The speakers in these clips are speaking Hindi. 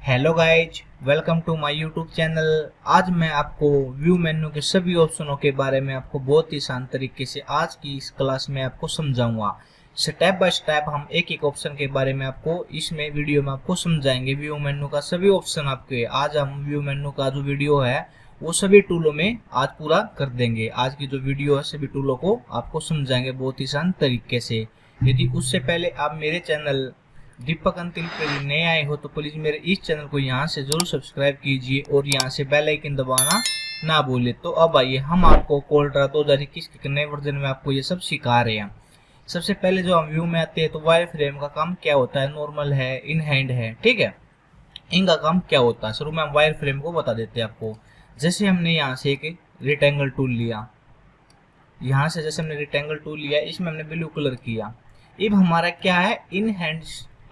Hello guys, welcome to my YouTube channel. आज मैं आपको व्यू मेन्यू के सभी ऑप्शनों के बारे में आपको बहुत ही आसान तरीके से आज की इस क्लास में आपको समझाऊंगा। स्टेप बाय स्टेप हम एक एक ऑप्शन के बारे में आपको इसमें वीडियो में आपको समझाएंगे। व्यू मेन्यू का सभी ऑप्शन आपके आज हम व्यू मेन्यू का जो वीडियो है वो सभी टूलों में आज पूरा कर देंगे। आज की जो वीडियो है सभी टूलों को आपको समझाएंगे बहुत ही आसान तरीके से। यदि उससे पहले आप मेरे चैनल दीपक अंतिल पर नए आए हो तो प्लीज मेरे इस चैनल को यहाँ से जरूर सब्सक्राइब कीजिए और यहाँ से बेल आइकन दबाना ना भूले। तो अब आइए हम आपको कोल्ट्रा 2021 के नए वर्जन में आपको ये सब सिखा रहे हैं। सबसे पहले जो हम व्यू में आते हैं तो वायर फ्रेम का काम क्या होता है, नॉर्मल है, इन हैंड है, ठीक है। इनका काम क्या होता है शुरू में हम वायर फ्रेम को बता देते हैं आपको। जैसे हमने यहाँ से एक रेक्टेंगल टूल लिया, यहाँ से जैसे हमने रेक्टेंगल टूल लिया, इसमें हमने ब्लू कलर किया। अब हमारा क्या है, इन हैंड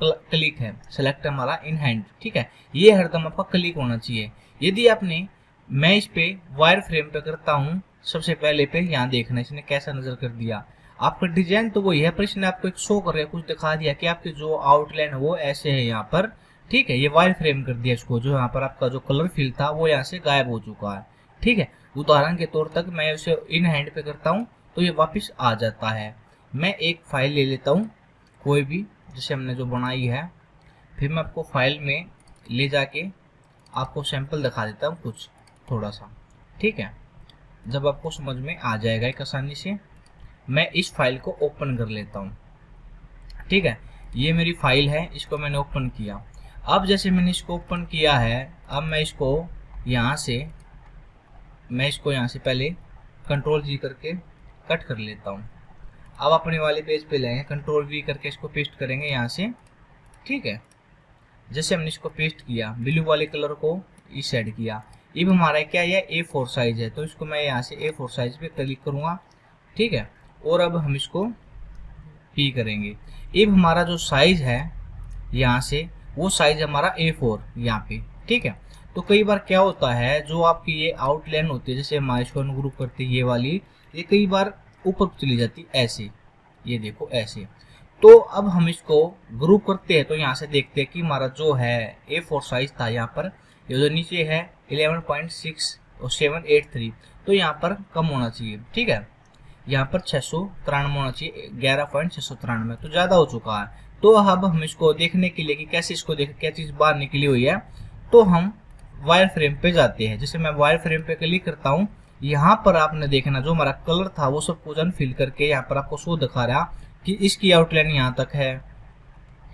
क्लिक है, सेलेक्ट हमारा इन हैंड, ठीक है। ये हरदम आपका क्लिक होना चाहिए। यदि आपने मैं इस पे वायर फ्रेम पे करता हूँ, सबसे पहले पे यहाँ देखना इसने कैसा नजर कर दिया। आपका डिजाइन तो वही है पर इसने आपको एक शो कर रहा है, कुछ दिखा दिया कि आपकी जो आउटलाइन है वो ऐसे है यहाँ पर, ठीक है। ये वायर फ्रेम कर दिया इसको, जो यहाँ पर आपका जो कलर फिल था वो यहाँ से गायब हो चुका है, ठीक है। उदाहरण के तौर तक मैं उसे इन हैंड पे करता हूँ तो ये वापिस आ जाता है। मैं एक फाइल ले लेता हूँ कोई भी जैसे हमने जो बनाई है, फिर मैं आपको फाइल में ले जाके आपको सैंपल दिखा देता हूँ कुछ थोड़ा सा, ठीक है। जब आपको समझ में आ जाएगा एक आसानी से, मैं इस फाइल को ओपन कर लेता हूँ, ठीक है। ये मेरी फाइल है, इसको मैंने ओपन किया। अब जैसे मैंने इसको ओपन किया है, अब मैं इसको यहाँ से पहले कंट्रोल जी करके कट कर लेता हूँ। अब अपने वाले पेज पे लेंगे, कंट्रोल वी करके इसको पेस्ट करेंगे यहाँ से, ठीक है। जैसे हमने इसको पेस्ट किया, ब्लू वाले कलर को इस साइड किया। अब हमारा क्या है, A4 साइज है, तो इसको मैं यहाँ से A4 साइज पे क्लिक करूँगा, ठीक है। और अब हम इसको P करेंगे। अब हमारा जो साइज है यहाँ से, वो साइज हमारा A4 यहाँ पे, ठीक है। तो कई बार क्या होता है, जो आपकी ये आउटलाइन होती है, जैसे हमारे इसको ग्रुप करते हैं ये वाली, ये कई बार ऊपर चली जाती ऐसे, ये देखो ऐसे। तो अब हम इसको ग्रुप करते हैं तो यहाँ से देखते हैं कि हमारा जो है A4 साइज था, यहाँ पर ये जो नीचे है 11.6 और 783, तो यहाँ पर कम होना चाहिए, ठीक है। यहाँ पर 693 होना चाहिए, 11.693, तो ज़्यादा हो चुका है। तो अब हम इसको देखने के लिए कि कैसे इसको देख क्या चीज़ बाहर निकली हुई है, तो हम वायर फ्रेम पे जाते हैं। जैसे मैं वायर फ्रेम पे क्लिक करता हूँ, यहाँ पर आपने देखना जो हमारा कलर था वो सब कुछ अनफिल करके यहाँ पर आपको शो दिखा रहा कि इसकी आउटलाइन यहाँ तक है,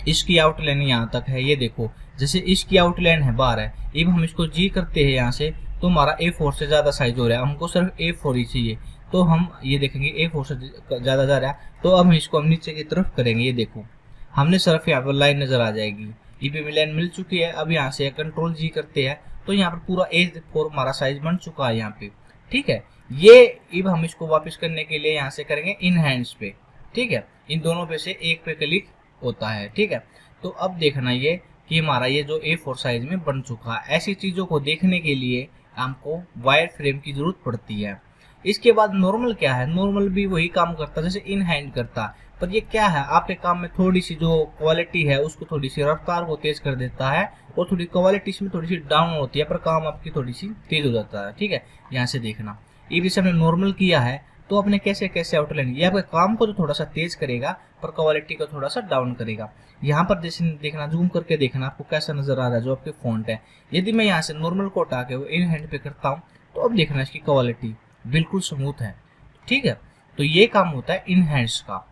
इसकी आउटलाइन यहाँ तक है, ये देखो। जैसे इसकी आउटलाइन है बाहर है, अब हम इसको जी करते हैं यहाँ से, तो हमारा A4 से ज़्यादा साइज हो रहा है, हमको सिर्फ A4 ही चाहिए। तो हम ये देखेंगे A4 से ज़्यादा जा रहा है, तो अब हम इसको हम नीचे की तरफ करेंगे, ये देखो हमने सिर्फ यहाँ पर लाइन नज़र आ जाएगी। ये भी लाइन मिल चुकी है। अब यहाँ से कंट्रोल जी करते हैं तो यहाँ पर पूरा A4 हमारा साइज बन चुका है यहाँ पे, ठीक है। ये अब हम इसको वापस करने के लिए यहाँ से करेंगे इन हैंड्स पे, ठीक है। इन दोनों पे से एक पे क्लिक होता है, ठीक है। तो अब देखना ये कि हमारा ये जो A4 साइज में बन चुका है। ऐसी चीज़ों को देखने के लिए हमको वायर फ्रेम की जरूरत पड़ती है। इसके बाद नॉर्मल क्या है, नॉर्मल भी वही काम करता है जैसे इन हैंड करता है, पर ये क्या है, आपके काम में थोड़ी सी जो क्वालिटी है उसको थोड़ी सी रफ्तार को तेज कर देता है और थोड़ी क्वालिटी इसमें थोड़ी सी डाउन होती है, पर काम आपकी थोड़ी सी तेज हो जाता है, ठीक है। यहाँ से देखना ये भी हमने नॉर्मल किया है, तो अपने कैसे कैसे आउटलाइन, ये आपके काम को तो थोड़ा सा तेज करेगा पर क्वालिटी को थोड़ा सा डाउन करेगा। यहाँ पर जैसे देखना, जूम करके देखना आपको कैसा नजर आ रहा है जो आपके फॉन्ट है। यदि मैं यहाँ से नॉर्मल को हटा के इन हैंड पे करता हूँ तो अब देखना इसकी क्वालिटी बिल्कुल स्मूथ है, ठीक है। तो ये काम होता है इन हैंड्स का।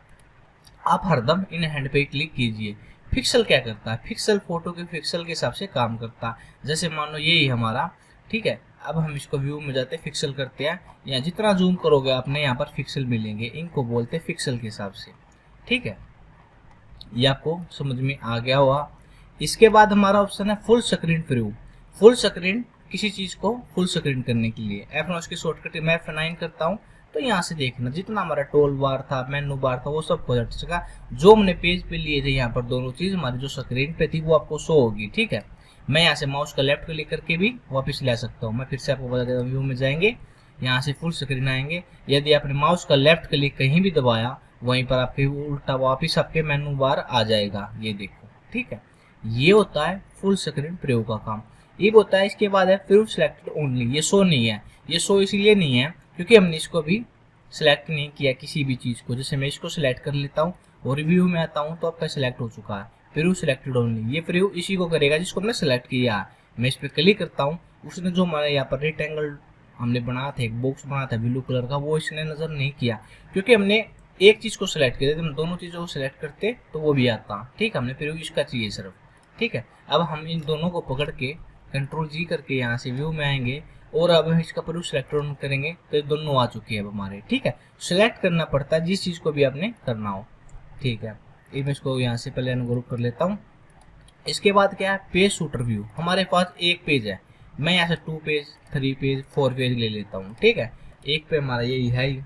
आप हरदम इन हैंड पे क्लिक कीजिए। पिक्सल क्या करता है, पिक्सल फोटो के पिक्सल के हिसाब से काम करता है। जैसे मान लो यही हमारा, ठीक है। अब हम इसको व्यू में जाते हैं, पिक्सल करते हैं, या जितना जूम करोगे आपने यहाँ पर पिक्सल मिलेंगे, इनको बोलते हैं पिक्सल के हिसाब से, ठीक है। ये आपको समझ में आ गया हुआ। इसके बाद हमारा ऑप्शन है full screen view. Full screen किसी चीज को फुल स्क्रीन करने के लिए F9 की शॉर्टकट मैं F9 करता हूँ, तो यहाँ से देखना जितना हमारा टोल बार था, मेनू बार था, वो सब हो जाएगा। जो हमने पेज पे लिए थे यहाँ पर दोनों चीज हमारी जो स्क्रीन पे थी वो आपको शो होगी, ठीक है। मैं यहाँ से माउस का लेफ्ट क्लिक करके भी वापस ले सकता हूँ। मैं फिर से आपको बता देता हूँ, व्यू में जाएंगे, यहाँ से फुल स्क्रीन आएंगे। यदि आपने माउस का लेफ्ट क्लिक कहीं भी दबाया, वहीं पर आपके उल्टा वापिस आपके मेनू बार आ जाएगा, ये देखो, ठीक है। ये होता है फुल स्क्रीन प्रीव्यू का काम ये होता है। इसके बाद है प्रीव्यू सिलेक्टेड ओनली, ये शो नहीं है, ये शो इसलिए नहीं है क्योंकि हमने इसको भी सिलेक्ट नहीं किया किसी भी चीज़ को। जैसे मैं इसको सिलेक्ट कर लेता हूँ और रिव्यू में आता हूँ तो आपका सिलेक्ट हो चुका है प्रीव्यू सिलेक्टेड ओनली। ये प्रीव्यू इसी को करेगा जिसको हमने सेलेक्ट किया है। मैं इस पर क्लिक करता हूँ, उसने जो हमारे यहाँ पर रेक्टेंगल हमने बनाया था, एक बॉक्स बनाया था ब्लू कलर का, वो इसने नज़र नहीं किया क्योंकि हमने एक चीज़ को सिलेक्ट किया। हम दोनों चीज़ों को सिलेक्ट करते तो वो भी आता। ठीक है, हमने प्रीव्यू इसका चाहिए सिर्फ। ठीक है, अब हम इन दोनों को पकड़ के कंट्रोल जी करके यहाँ से व्यू में आएंगे और अब हम इसका प्रीव्यू सिलेक्ट करेंगे तो ये दोनों आ चुके हैं अब हमारे। ठीक है, सिलेक्ट करना पड़ता है जिस चीज़ को भी आपने करना हो। ठीक है, ये मैं इसको यहाँ से पहले अनग्रुप कर लेता हूँ। इसके बाद क्या है, पेज शूटर व्यू। हमारे पास एक पेज है, मैं यहाँ से 2 पेज 3 पेज 4 पेज ले लेता हूँ। ठीक है, एक पे हमारा यही है,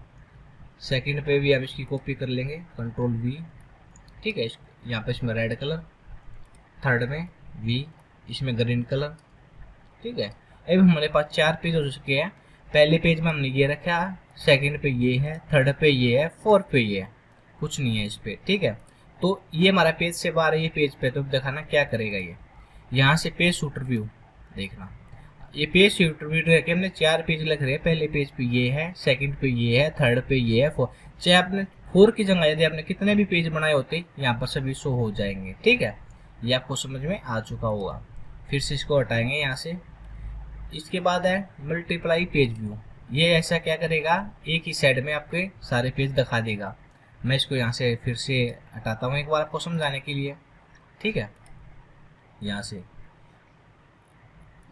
सेकंड पे भी हम इसकी कॉपी कर लेंगे कंट्रोल वी। ठीक है, यहाँ पे इसमें रेड कलर, थर्ड में वी, इसमें ग्रीन कलर। ठीक है, अब हमारे पास 4 पेज हो चुके हैं। पहले पेज में हमने ये रखा है, सेकंड पे ये है, थर्ड पे ये है, फोर्थ पे ये है, कुछ नहीं है इस पे। ठीक है, तो ये हमारा पेज से बाहर है, ये पेज पे तो दिखाना क्या करेगा ये, यहाँ से पेज शूटर व्यू देखना। ये पेज शूटर व्यू रखे हमने 4 पेज लग रहे हैं। पहले पेज पे ये है, सेकंड पे ये है, थर्ड पे ये है, फोर्थ। चाहे आपने 4 की जगह यदि आपने कितने भी पेज बनाए होते यहाँ पर सभी शो हो जाएंगे। ठीक है, ये आपको समझ में आ चुका होगा। फिर से इसको हटाएंगे यहाँ से। इसके बाद है मल्टीप्लाई पेज व्यू। ये ऐसा क्या करेगा, एक ही साइड में आपके सारे पेज दिखा देगा। मैं इसको यहाँ से फिर से हटाता हूँ एक बार आपको समझाने के लिए। ठीक है, यहाँ से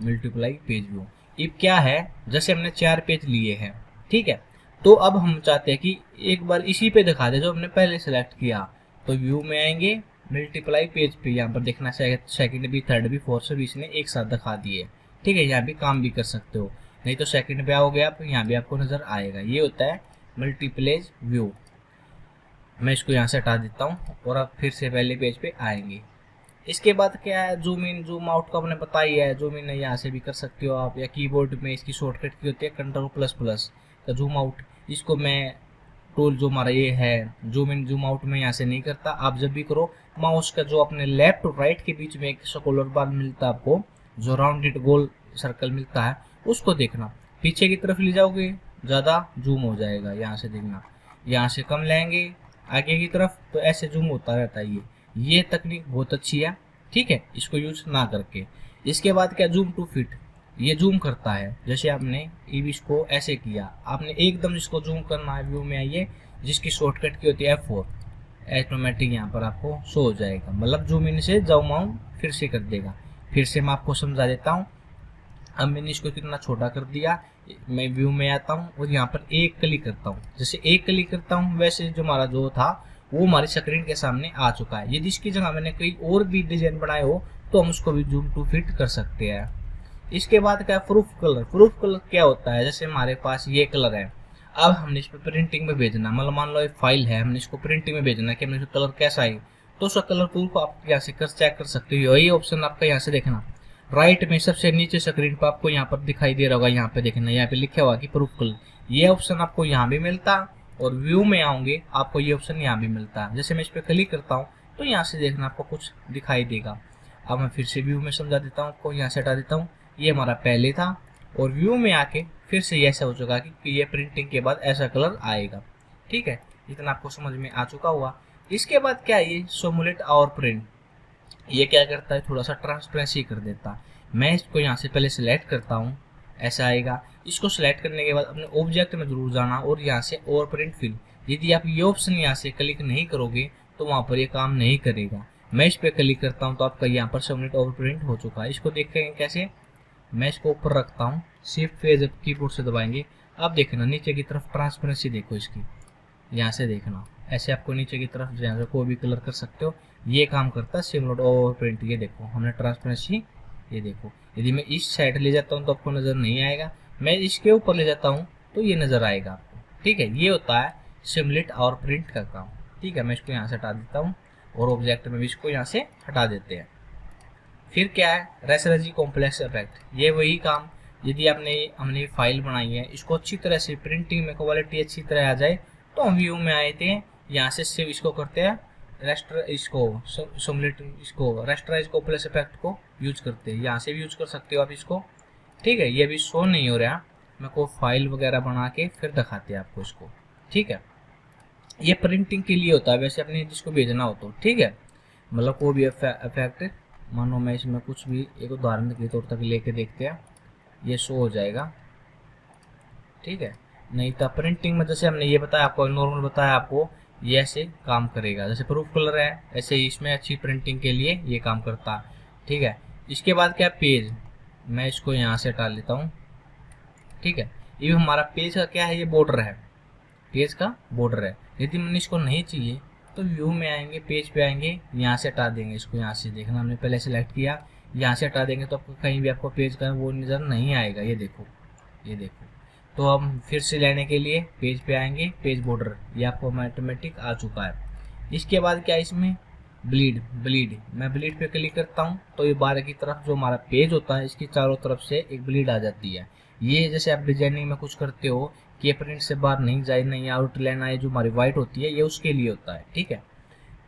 मल्टीप्लाई पेज व्यू। अब क्या है, जैसे हमने 4 पेज लिए हैं। ठीक है, तो अब हम चाहते हैं कि एक बार इसी पे दिखा दे जो हमने पहले सेलेक्ट किया। तो व्यू में आएंगे, मल्टीप्लाई पेज पे यहाँ पर देखना, सेकंड भी थर्ड भी फोर्थ भी इसने एक साथ दिखा दिए। ठीक है, यहाँ भी काम भी कर सकते हो, नहीं तो सेकंड पे आओगे आप, यहाँ भी आपको नजर आएगा। ये होता है मल्टीप्लेज व्यू। मैं इसको यहाँ से हटा देता हूँ और अब फिर से पहले पेज पे आएंगे। इसके बाद क्या है, जूम इन जूम आउट का आपने पता ही है। जूम इन यहाँ से भी कर सकते हो आप, या कीबोर्ड में इसकी शॉर्टकट की होती है कंट्रोल++ का जूम आउट। इसको मैं टूल जो हमारा ये है जूम इन जूम आउट में यहाँ से नहीं करता। आप जब भी करो माउस का जो अपने लेफ्ट और राइट के बीच में एक सर्कुलर बार मिलता है आपको, जो राउंडेड गोल सर्कल मिलता है, उसको देखना। पीछे की तरफ ले जाओगे ज़्यादा जूम हो जाएगा, यहाँ से देखना। यहाँ से कम लेंगे आगे की तरफ तो ऐसे जूम होता रहता है। ये तकनीक बहुत अच्छी है। ठीक है, इसको यूज ना करके। इसके बाद क्या, जूम टू फिट, ये जूम करता है। जैसे आपने इसको ऐसे किया, आपने एकदम इसको जूम करना है, व्यू में आइए, जिसकी शॉर्टकट की होती है F4, ऑटोमेटिक यहाँ पर आपको शो हो जाएगा। मतलब जूम इन से जूम आउट फिर से कर देगा। फिर से मैं आपको समझा देता हूँ। अब मैंने इसको कितना छोटा कर दिया, मैं व्यू में आता हूँ और यहाँ पर एक क्लिक करता हूँ। जैसे एक क्लिक करता हूँ वैसे जो हमारा जो था वो हमारी स्क्रीन के सामने आ चुका है। यदि इसकी जगह मैंने कोई और भी डिजाइन बनाए हो तो हम उसको भी जूम टू फिट कर सकते हैं। इसके बाद क्या, प्रूफ कलर। प्रूफ कलर क्या होता है, जैसे हमारे पास ये कलर है, अब हमने इस पर प्रिंटिंग में भेजना, मतलब मान लो एक फाइल है, हमने इसको प्रिंटिंग में भेजना कि हमने कलर कैसा है, तो उसका कलर प्रूफ आप यहाँ से चेक कर सकते हो। यही ऑप्शन आपका यहाँ से देखना, राइट में सबसे नीचे स्क्रीन पर आपको यहाँ पर दिखाई दे रहा होगा, यहाँ पे देखना, यहाँ पे लिखा हुआ कि प्रूफ कलर। ये ऑप्शन आपको यहाँ भी मिलता और व्यू में आओगे आपको ये ऑप्शन यहाँ भी मिलता है। जैसे मैं इस पर क्लिक करता हूँ तो यहाँ से देखना आपको कुछ दिखाई देगा। अब मैं फिर से व्यू में समझा देता हूँ आपको, यहाँ से हटा देता हूँ। ये हमारा पहले था और व्यू में आके फिर से ऐसा हो चुका कि ये प्रिंटिंग के बाद ऐसा कलर आएगा। ठीक है, इतना आपको समझ में आ चुका हुआ। इसके बाद क्या, ये सिमुलेट और प्रिंट, ये क्या करता है, थोड़ा सा ट्रांसपेरेंसी कर देता है। मैं इसको यहाँ से पहले सिलेक्ट करता हूँ, ऐसा आएगा। इसको सिलेक्ट करने के बाद अपने ऑब्जेक्ट में जरूर जाना और यहाँ से और प्रिंट फिल। यदि आप ये ऑप्शन यहाँ से क्लिक नहीं करोगे तो वहाँ पर ये काम नहीं करेगा। मैं इस पर क्लिक करता हूँ तो आपका यहाँ पर सिमुलेट और प्रिंट हो चुका है। इसको देखेंगे कैसे, मैं इसको ऊपर रखता हूँ, शिफ्ट फेज कीबोर्ड से दबाएंगे। अब देखना नीचे की तरफ ट्रांसपेरेंसी देखो इसकी, यहाँ से देखना ऐसे आपको नीचे की तरफ जहाँ से कोई भी कलर कर सकते हो। ये काम करता है सिमुलेट और प्रिंट। ये देखो हमने ट्रांसपेरेंसी, ये देखो यदि मैं इस साइड ले जाता हूँ तो आपको नज़र नहीं आएगा, मैं इसके ऊपर ले जाता हूँ तो ये नज़र आएगा आपको। ठीक है, ये होता है सिमुलेट और प्रिंट का काम। ठीक है, मैं इसको यहाँ से हटा देता हूँ और ऑब्जेक्ट में भी इसको यहाँ से हटा देते हैं। फिर क्या है, रेसरेजी कॉम्प्लेक्स इफेक्ट। ये वही काम, यदि हमने फाइल बनाई है, इसको अच्छी तरह से प्रिंटिंग में क्वालिटी अच्छी तरह आ जाए तो हम व्यू में आए थे, यहाँ से सिर्फ इसको करते हैं रेस्टर इसको सिमुलेट इसको रेस्टराइज को प्लस इफेक्ट को यूज करते हैं, यहाँ से भी यूज कर सकते हो आप इसको। ठीक है, ये भी शो नहीं हो रहा, मैं को फाइल वगैरह बना के फिर दिखाते हैं आपको इसको। ठीक है, ये प्रिंटिंग के लिए होता है वैसे, अपने जिसको भेजना हो तो। ठीक है, मतलब कोई भी इफेक्ट, मानो मैं इसमें कुछ भी एक उदाहरण के तौर तक लेके देखते हैं, ये शो हो जाएगा। ठीक है, नहीं तो प्रिंटिंग में जैसे हमने ये बताया आपको, नॉर्मल बताया आपको, ये ऐसे काम करेगा। जैसे प्रूफ कलर है, ऐसे ही इसमें अच्छी प्रिंटिंग के लिए ये काम करता है। ठीक है, इसके बाद क्या पेज, मैं इसको यहाँ से हटा लेता हूँ। ठीक है, ये हमारा पेज का क्या है, ये बॉर्डर है, पेज का बॉर्डर है। यदि मैंने इसको नहीं चाहिए तो व्यू में आएंगे, पेज पे आएंगे, यहाँ से हटा देंगे इसको। यहाँ से देखना, हमने पहले सेलेक्ट किया, यहाँ से हटा देंगे तो आपको कहीं भी आपको पेज का वो नज़र नहीं आएगा। ये देखो, ये देखो। तो हम फिर से लेने के लिए पेज पे आएंगे, पेज बॉर्डर, ये आपको ऑटोमेटिक आ चुका है। इसके बाद क्या है इसमें, ब्लीड, मैं ब्लीड पे क्लिक करता हूँ तो ये बाहर की तरफ जो हमारा पेज होता है, इसकी चारों तरफ से एक ब्लीड आ जाती है। ये जैसे आप डिजाइनिंग में कुछ करते हो कि ये प्रिंट से बाहर नहीं जाए, नहीं आउटलाइन आए, जो हमारी वाइट होती है, ये उसके लिए होता है। ठीक है,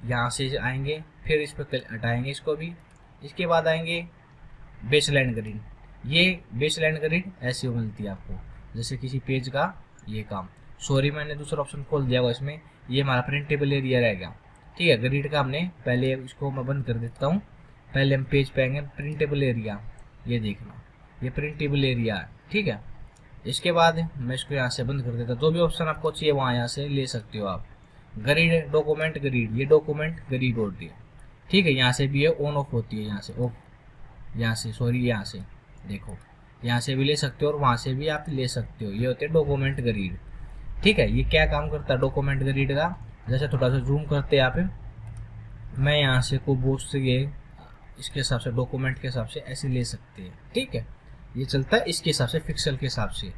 यहाँ से आएंगे, फिर इस पर हटाएंगे इसको भी। इसके बाद आएंगे बेसलाइन ग्रिड, ये बेसलाइन ग्रिड ऐसी मिलती है आपको, जैसे किसी पेज का ये काम। सॉरी, मैंने दूसरा ऑप्शन खोल दिया हुआ इसमें, ये हमारा प्रिंटेबल एरिया रहेगा। ठीक है, ग्रिड का हमने पहले, इसको मैं बंद कर देता हूँ। पहले हम पेज पे आएंगे, प्रिंटेबल एरिया, ये देखना, ये प्रिंटेबल एरिया है। ठीक है, इसके बाद मैं इसको यहाँ से बंद कर देता हूँ। जो भी ऑप्शन आपको चाहिए वहाँ यहाँ से ले सकते हो आप। ग्रिड, डॉक्यूमेंट ग्रिड, ये डॉक्यूमेंट ग्रिड होती है। ठीक है, यहाँ से भी ये ऑन ऑफ होती है, यहाँ से ऑफ, यहाँ से सॉरी, यहाँ से देखो, यहाँ से भी ले सकते हो और वहाँ से भी आप ले सकते हो। ये होते हैं डॉक्यूमेंट ग्रिड। ठीक है, ये क्या काम करता है डॉक्यूमेंट ग्रिड का, जैसे थोड़ा सा जूम करते हैं आप, मैं यहाँ से को बोस से ये इसके हिसाब से डॉक्यूमेंट के हिसाब से ऐसे ले सकते हैं। ठीक है, ये चलता है इसके हिसाब से, पिक्सल के हिसाब से।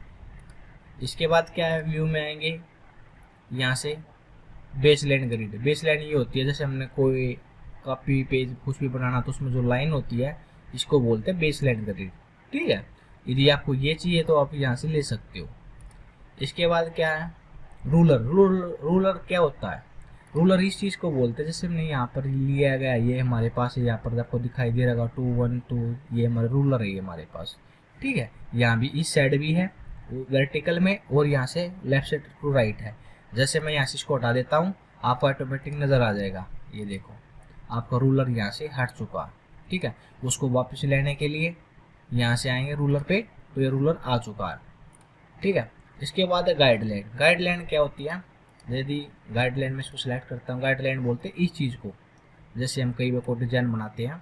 इसके बाद क्या है, व्यू में आएंगे, यहाँ से बेसलाइन ग्रिड, बेसलाइन ये होती है जैसे हमने कोई कॉपी पेज कुछ भी बनाना तो उसमें जो लाइन होती है, इसको बोलते हैं बेसलाइन ग्रिड। ठीक है, यदि आपको ये चाहिए तो आप यहाँ से ले सकते हो। इसके बाद क्या है, रूलर क्या होता है, रूलर इस चीज़ को बोलते हैं, जैसे हमने यहाँ पर लिया गया, ये हमारे पास है, यहाँ पर आपको दिखाई दे रहा 212, ये हमारा रूलर है ये हमारे पास। ठीक है, यहाँ भी इस साइड भी है वर्टिकल में, और यहाँ से लेफ्ट साइड टू राइट है। जैसे मैं यहाँ से इसको हटा देता हूँ, आपको ऑटोमेटिक नज़र आ जाएगा, ये देखो आपका रूलर यहाँ से हट चुका। ठीक है, उसको वापस लेने के लिए यहाँ से आएंगे रूलर पे, तो ये रूलर आ चुका है। ठीक है, इसके बाद है गाइडलाइन। गाइडलाइन क्या होती है, यदि गाइडलाइन में इसको सिलेक्ट करता हूँ, गाइडलाइन बोलते हैं इस चीज़ को, जैसे हम कई बार को डिजाइन बनाते हैं,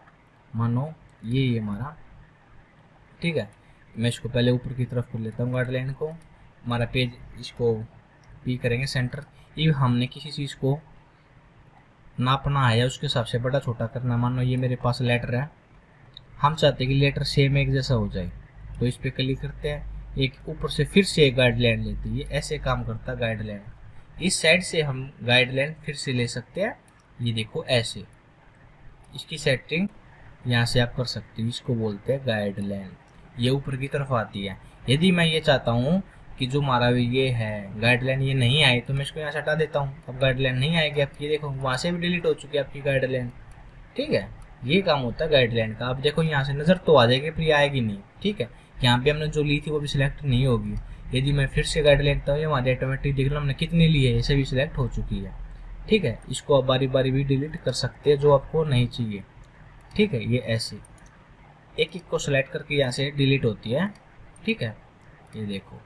मानो ये हमारा। ठीक है, मैं इसको पहले ऊपर की तरफ कर लेता हूँ गाइडलाइन को, हमारा पेज, इसको पी करेंगे सेंटर। ये हमने किसी चीज़ को नापना है या उसके हिसाब से बड़ा छोटा करना, मानो ये मेरे पास लेटर है, हम चाहते हैं कि लेटर सेम एक जैसा हो जाए, तो इस पर क्लिक करते हैं, एक ऊपर से फिर से एक गाइडलाइन लेते हैं। ये ऐसे काम करता है गाइडलाइन, इस साइड से हम गाइडलाइन फिर से ले सकते हैं, ये देखो ऐसे, इसकी सेटिंग यहाँ से आप कर सकते हो, इसको बोलते हैं गाइडलाइन, ये ऊपर की तरफ आती है। यदि मैं ये चाहता हूँ कि जो हमारा ये है गाइडलाइन ये नहीं आई, तो मैं इसको यहाँ से हटा देता हूँ, अब गाइडलाइन नहीं आएगी आपकी, देखो वहाँ से भी डिलीट हो चुकी है आपकी गाइडलाइन। ठीक है, ये काम होता है गाइडलाइन का। आप देखो यहाँ से नज़र तो आ जाएगी पर ये आएगी नहीं। ठीक है, यहाँ पे हमने जो ली थी वो भी सिलेक्ट नहीं होगी। यदि मैं फिर से गाइड लेता हूँ, हमारी ऑटोमेटिक देख लो हमने कितनी ली है, ये सभी सिलेक्ट हो चुकी है। ठीक है, इसको आप बारी बारी भी डिलीट कर सकते हैं जो आपको नहीं चाहिए। ठीक है, ये ऐसे एक एक को सिलेक्ट करके यहाँ से डिलीट होती है। ठीक है, ये देखो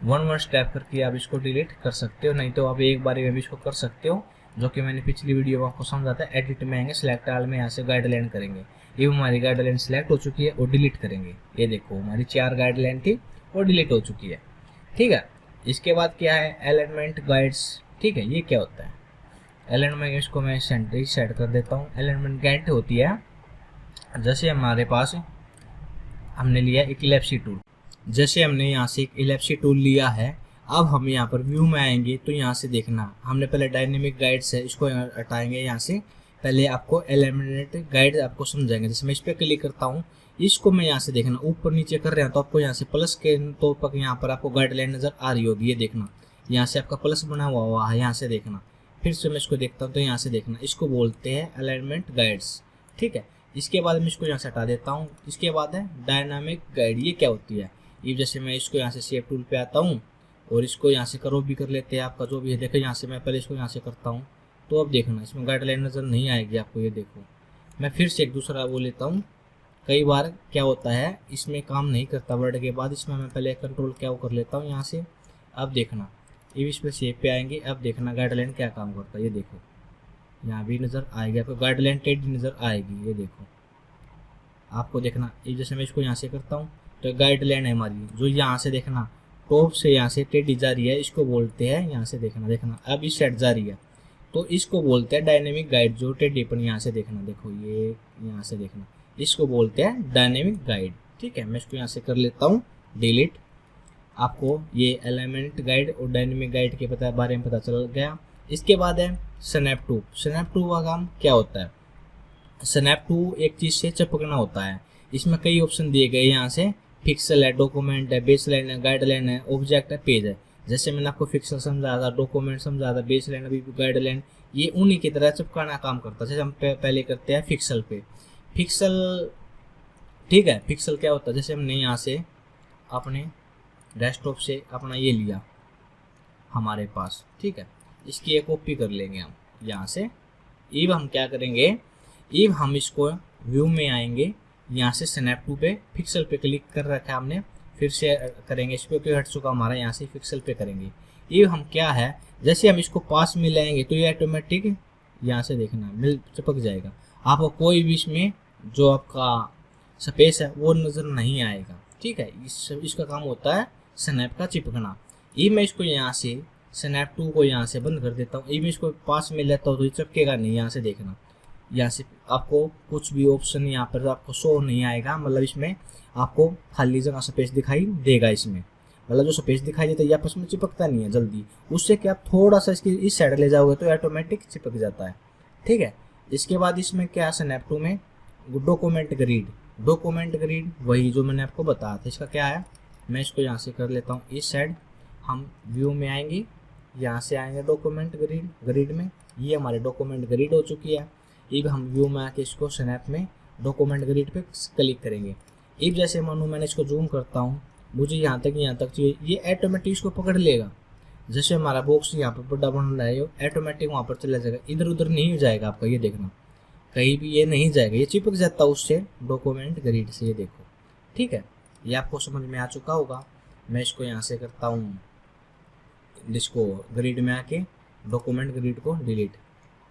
वन स्टेप करके आप इसको डिलीट कर सकते हो, नहीं तो आप एक बारी में भी इसको कर सकते हो, जो कि मैंने पिछली वीडियो में आपको समझाता है। एडिट में आएंगे, सिलेक्ट ऑल में यहाँ से गाइडलाइन करेंगे, ये हमारी गाइडलाइन सिलेक्ट हो चुकी है और डिलीट करेंगे। ये देखो हमारी 4 गाइडलाइन थी वो डिलीट हो चुकी है। ठीक है, इसके बाद क्या है, अलाइनमेंट गाइड्स। ठीक है, ये क्या होता है अलाइनमेंट, इसको मैं सेंटर सेट कर देता हूँ। अलाइनमेंट गाइड होती है, जैसे हमारे पास हमने लिया एक इलिप्स टूल, जैसे हमने यहाँ से एक इलिप्स टूल लिया है, अब हम यहाँ पर व्यू में आएंगे तो यहाँ से देखना हमने पहले डायनेमिक गाइड्स है, इसको हटाएंगे यहाँ से। पहले आपको एलिमेंट गाइड आपको समझाएंगे, जैसे मैं इस पर क्लिक करता हूँ, इसको मैं यहाँ से देखना ऊपर नीचे कर रहा हूँ तो आपको यहाँ से प्लस के तो पर यहाँ पर आपको गाइडलाइन नज़र आ रही होगी। ये देखना यहाँ से आपका प्लस बना हुआ है, यहाँ से देखना फिर से मैं इसको देखता हूँ तो यहाँ से देखना, इसको बोलते हैं अलाइनमेंट गाइड्स, ठीक है। इसके बाद मैं इसको यहाँ से हटा देता हूँ। इसके बाद है डायनामिक गाइड। ये क्या होती है? ये जैसे मैं इसको यहाँ से शेप टूल पे आता हूँ और इसको यहाँ से करो भी कर लेते हैं, आपका जो भी है। देखो यहाँ से मैं पहले इसको यहाँ से करता हूँ तो अब देखना इसमें गाइडलाइन नज़र नहीं आएगी आपको। ये देखो मैं फिर से एक दूसरा वो लेता हूँ। कई बार क्या होता है इसमें काम नहीं करता वर्ड के बाद, इसमें मैं पहले कंट्रोल क्या वो कर लेता हूँ यहाँ से। अब देखना ये इस पर शेप पे आएंगे। अब देखना गाइडलाइन क्या काम करता है। ये देखो यहाँ भी नज़र आएगी आपको, गाइडलाइन टेढ़ी नज़र आएगी। ये देखो आपको देखना, ये जैसे मैं इसको यहाँ से करता हूँ तो गाइडलाइन है हमारी जो यहाँ से देखना टॉप से यहाँ से टेढ़ी जा रही है, इसको बोलते हैं यहाँ से देखना अब इस साइड जा रही है तो इसको बोलते हैं डायनेमिक गाइड। जो टेढ़ीपन यहाँ से देखना, देखो ये यहाँ से देखना, इसको बोलते हैं डायनेमिक गाइड, ठीक है। मैं इसको यहाँ से कर लेता हूँ डिलीट। आपको ये एलिमेंट गाइड और डायनेमिक गाइड के बारे में पता चल गया। इसके बाद है स्नैप टू। स्नैप टू का काम क्या होता है? स्नैप टू एक चीज़ से चिपकना होता है। इसमें कई ऑप्शन दिए गए, यहाँ से पिक्सल है, डॉक्यूमेंट है, बेसलाइन है, गाइडलाइन है, ऑब्जेक्ट है, पेज है। जैसे मैंने आपको पिक्सल समझाया था, डॉक्यूमेंट समझाया था, बेसलाइन अभी गाइडलाइन, ये उन्हीं की तरह चिपकाना काम करता है। जैसे हम पहले करते हैं पिक्सल पे। पिक्सल, ठीक है, पिक्सल क्या होता है? जैसे हमने यहाँ से अपने डेस्कटॉप से अपना ये लिया हमारे पास, ठीक है, इसकी एक कॉपी कर लेंगे हम यहाँ से। अब हम क्या करेंगे, अब हम इसको व्यू में आएंगे, यहाँ से स्नैप टू पे पिक्सल पे क्लिक कर रखा है हमने, फिर से करेंगे इस पर हट चुका हमारा, यहाँ से पिक्सल पे करेंगे। अब हम क्या है, जैसे हम इसको पास में लाएंगे तो ये ऑटोमेटिक यहाँ से देखना मिल चिपक जाएगा। आपको कोई भी इसमें जो आपका स्पेस है वो नज़र नहीं आएगा, ठीक है। इसका काम होता है स्नैप का चिपकना। ये मैं इसको यहाँ से स्नैप टू को यहाँ से बंद कर देता हूँ। ये मैं इसको पास में लेता हूँ तो ये चिपकेगा नहीं। यहाँ से देखना, यहाँ से आपको कुछ भी ऑप्शन यहाँ पर आपको शो नहीं आएगा, मतलब इसमें आपको खाली जगह स्पेस दिखाई देगा। इसमें मतलब जो स्पेस दिखाई देता है ये आपस में चिपकता नहीं है जल्दी। उससे क्या आप थोड़ा सा इसकी इस साइड ले जाओगे तो ऑटोमेटिक चिपक जाता है, ठीक है। इसके बाद इसमें क्या है, स्नैप टू में डॉक्यूमेंट ग्रिड। डॉक्यूमेंट ग्रिड वही जो मैंने आपको बताया था। इसका क्या है, मैं इसको यहाँ से कर लेता हूँ इस साइड। हम व्यू में आएंगे, यहाँ से आएंगे डॉक्यूमेंट ग्रिड में, ये हमारे डॉक्यूमेंट ग्रिड हो चुकी है। अब हम व्यू में आके इसको स्नैप में डॉक्यूमेंट ग्रिड पे क्लिक करेंगे। अब जैसे मानो मैंने इसको जूम करता हूँ, मुझे यहाँ तक चाहिए, ये ऑटोमेटिक इसको पकड़ लेगा। जैसे हमारा बॉक्स यहाँ पर बड़ा बन रहा है, ये ऑटोमेटिक वहाँ पर चला जाएगा, इधर उधर नहीं हो जाएगा आपका। ये देखना कहीं भी ये नहीं जाएगा, ये चिपक जाता है उससे डॉक्यूमेंट ग्रिड से। ये देखो, ठीक है, ये आपको समझ में आ चुका होगा। मैं इसको यहाँ से करता हूँ, इसको ग्रिड में आके डॉक्यूमेंट ग्रिड को डिलीट,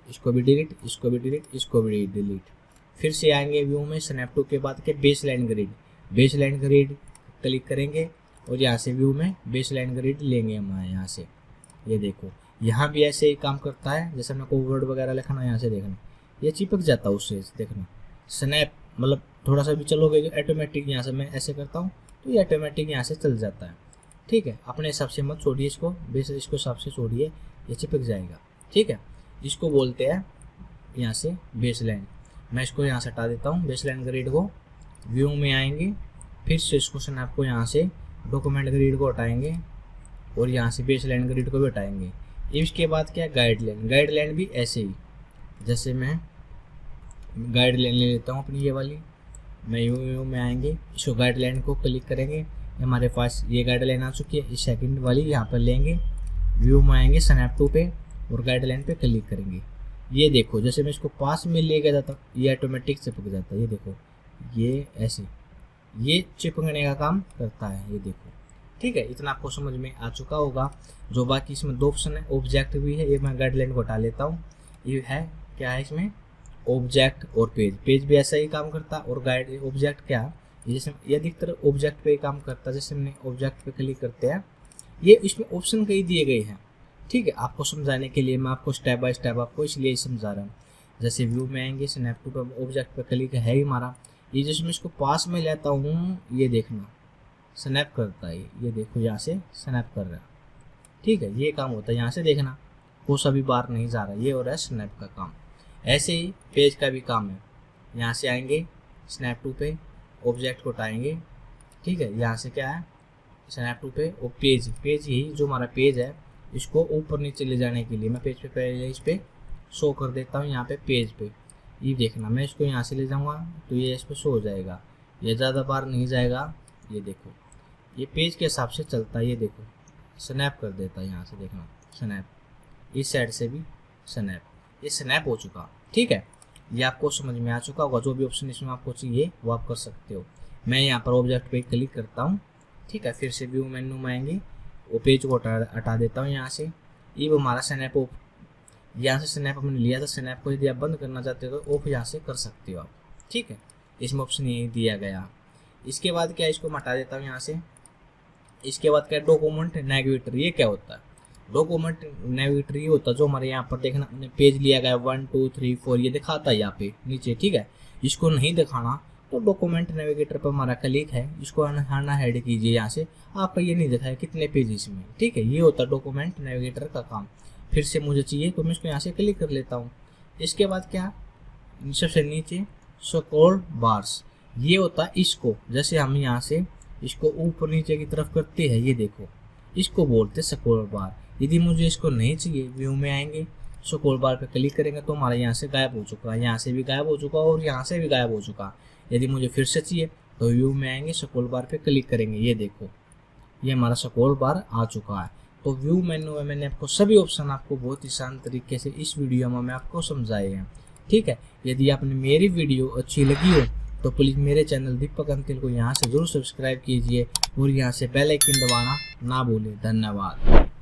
इसको भी डिलीट, इसको भी डिलीट, इसको भी डिलीट। फिर से आएंगे व्यू में, स्नैप टू के बाद के baseline grid. Baseline grid click करेंगे और यहाँ से व्यू में बेसलाइन ग्रिड लेंगे हम यहाँ से। ये देखो यहाँ भी ऐसे ही काम करता है। जैसे मैं कोई वर्ड वगैरह लिखना, यहाँ से देखना ये चिपक जाता है उससे। देखना स्नैप मतलब थोड़ा सा भी चलोगे जो ऑटोमेटिक, यहाँ से मैं ऐसे करता हूँ तो ये ऑटोमेटिक यहाँ से चल जाता है, ठीक है। अपने हिसाब से मत छोड़िए इसको, इसको हिसाब से छोड़िए, ये चिपक जाएगा, ठीक है। इसको बोलते हैं यहाँ से बेसलाइन। मैं इसको यहाँ से हटा देता हूँ बेसलाइन ग्रिड को। व्यू में आएंगे, फिर से इसको स्नैप को यहाँ से डॉक्यूमेंट ग्रिड को हटाएंगे और यहाँ से बेसलाइन ग्रिड को भी हटाएंगे। इसके बाद क्या, गाइडलाइन। गाइडलाइन भी ऐसे ही, जैसे मैं गाइडलाइन ले लेता हूँ अपनी ये वाली। मैं व्यू में आएंगे, इसको गाइडलाइन को क्लिक करेंगे, हमारे पास ये गाइडलाइन आ चुकी है। इस सेकंड वाली यहाँ पर लेंगे, व्यू में आएंगे स्नैप टू पे और गाइडलाइन पे क्लिक करेंगे। ये देखो जैसे मैं इसको पास में ले गया जाता ये ऑटोमेटिक चिपक जाता है। ये देखो ये ऐसे ये चिपकने का काम करता है। ये देखो, ठीक है। इतना आपको समझ में आ चुका होगा। जो बाकी इसमें दो ऑप्शन है, ऑब्जेक्ट भी है, ये मैं गाइडलाइन को हटा लेता हूँ। ये है क्या है इसमें, ऑब्जेक्ट और पेज। पेज भी ऐसा ही काम करता है और गाइड ऑब्जेक्ट क्या, जैसे ये अधिकतर ऑब्जेक्ट पे ही काम करता है। जैसे हमने ऑब्जेक्ट पे क्लिक करते हैं, ये इसमें ऑप्शन कई दिए गए हैं, ठीक है। आपको समझाने के लिए मैं आपको स्टेप बाय स्टेप आपको इसलिए समझा रहा हूँ। जैसे व्यू में आएंगे, स्नैप टू पे ऑब्जेक्ट पे क्लिक है ही हमारा। ये जिसमें इसको पास में लेता हूँ, ये देखना स्नैप करता है। ये देखो यहाँ से स्नैप कर रहा है, ठीक है। ये काम होता है, यहाँ से देखना वो सभी बार नहीं जा रहा, ये हो रहा है स्नैप का काम। ऐसे ही पेज का भी काम है। यहाँ से आएंगे स्नैप टू पे, ऑब्जेक्ट को हटाएंगे, ठीक है। यहाँ से क्या है, स्नैप टू पे और पेज ही जो हमारा पेज है इसको ऊपर नीचे ले जाने के लिए मैं पेज पे पहले इस पे शो कर देता हूँ। यहाँ पे पेज पे ये देखना, मैं इसको यहाँ से ले जाऊँगा तो ये इस पर शो हो जाएगा, ये ज़्यादा बार नहीं जाएगा। ये देखो ये पेज के हिसाब से चलता है। ये देखो स्नैप कर देता है, यहाँ से देखना स्नैप, इस साइड से भी स्नैप, ये स्नैप हो चुका। ठीक है, ये आपको समझ में आ चुका होगा। जो भी ऑप्शन इसमें आपको चाहिए वो आप कर सकते हो। मैं यहाँ पर ऑब्जेक्ट पे क्लिक करता हूँ। ठीक है, फिर से व्यू मेन्यू में आएंगे, वो पेज को हटा देता हूँ यहाँ से। ये वो हमारा स्नैप ऑफ, यहाँ से स्नैप हमने लिया था। स्नैप को यदि आप बंद करना चाहते हो तो ऑफ यहाँ से कर सकते हो आप। ठीक है, इसमें ऑप्शन ये दिया गया। इसके बाद क्या, इसको मैं हटा देता हूँ यहाँ से। इसके बाद क्या, डॉक्यूमेंट नेविगेटर। ये क्या होता है? डॉक्यूमेंट नेविगेटर ये होता है जो हमारे यहाँ पर देखना पेज लिया गया 1 2 3 4 ये दिखाता है यहाँ पे नीचे। ठीक है, इसको नहीं दिखाना तो डॉक्यूमेंट नेविगेटर पर हमारा क्लिक है, इसको अनहाना हेड कीजिए यहाँ से। आपका ये नहीं दिखाया कितने पेज इसमें। ठीक है, ये होता है डॉक्यूमेंट नेविगेटर का काम। फिर से मुझे चाहिए तो मैं इसको यहाँ से क्लिक कर लेता हूँ। इसके बाद क्या, सबसे नीचे स्क्रॉल बार्स, ये होता है इसको, जैसे हम यहाँ से इसको ऊपर नीचे की तरफ करते हैं, ये देखो इसको बोलते हैं स्क्रॉल बार। यदि मुझे इसको नहीं चाहिए, व्यू में आएंगे, स्क्रॉल बार पे क्लिक करेंगे तो हमारा यहाँ से गायब हो चुका है, यहाँ से भी गायब हो चुका और यहाँ से भी गायब हो चुका। यदि मुझे फिर से चाहिए तो व्यू में आएंगे, स्क्रॉल बार पे क्लिक करेंगे, ये देखो ये हमारा स्क्रॉल बार आ चुका है। तो व्यू मेन्यू में मैंने आपको सभी ऑप्शन आपको बहुत ही शांत तरीके से इस वीडियो में मैं आपको समझाए हैं। ठीक है, यदि आपने मेरी वीडियो अच्छी लगी हो तो प्लीज़ मेरे चैनल दीपक अंतिल को यहाँ से ज़रूर सब्सक्राइब कीजिए और यहाँ से बेल आइकन दबाना ना भूलें। धन्यवाद।